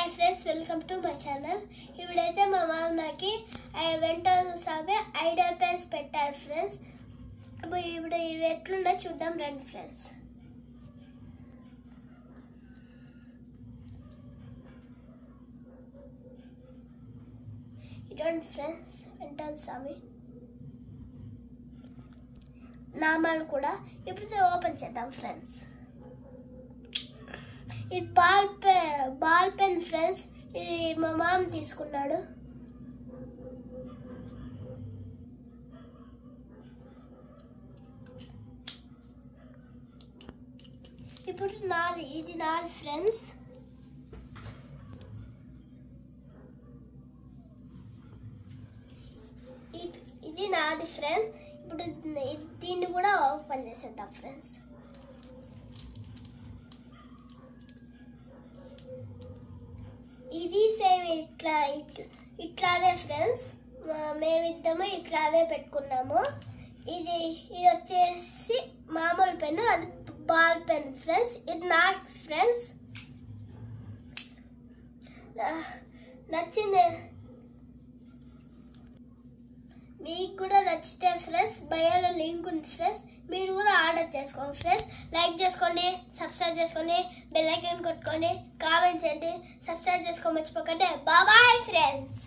Hi friends, welcome to my channel. ఇప్పుడైతే మా మామ నాకు వెంటనే సాగే ఐడియా పెన్స్ పెట్టారు ఫ్రెండ్స్. ఇప్పుడు ఇవి ఎట్లున్నా చూద్దాం రండి ఫ్రెండ్స్. ఇదండి ఫ్రెండ్స్ వెంటనే స్వామి నామాలు కూడా. ఇప్పుడు ఓపెన్ చేద్దాం ఫ్రెండ్స్. ఇది బాల్ పెన్ ఫ్రెండ్స్. ఇది మా మామ తీసుకున్నాడు. ఇప్పుడు ఇది నాది ఫ్రెండ్స్. ఇది నాది ఫ్రెండ్స్. ఇప్పుడు దీన్ని కూడా ఓపెన్ చేసేద్దాం ఫ్రెండ్స్. ఇది సేమ్ ఇట్లానే ఫ్రెండ్స్. మేమిద్దము ఇట్లానే పెట్టుకున్నాము. ఇది వచ్చేసి మామూలు పెన్ను, అది బాల్ పెన్ ఫ్రెండ్స్. ఇది నా ఫ్రెండ్స్ నచ్చింది. మీకు కూడా నచ్చితే ఫ్రెండ్స్ బయోలో లింక్ ఉంది ఫ్రెండ్స్, మీరు కూడా ఆర్డర్ చేసుకోండి ఫ్రెండ్స్. లైక్ చేసుకోండి, సబ్స్క్రైబ్ చేసుకోండి, బెల్ ఐకాన్ కొట్టుకోండి, కామెంట్ చేయండి, సబ్స్క్రైబ్ చేసుకోండి మర్చిపోకండి. Bye friends.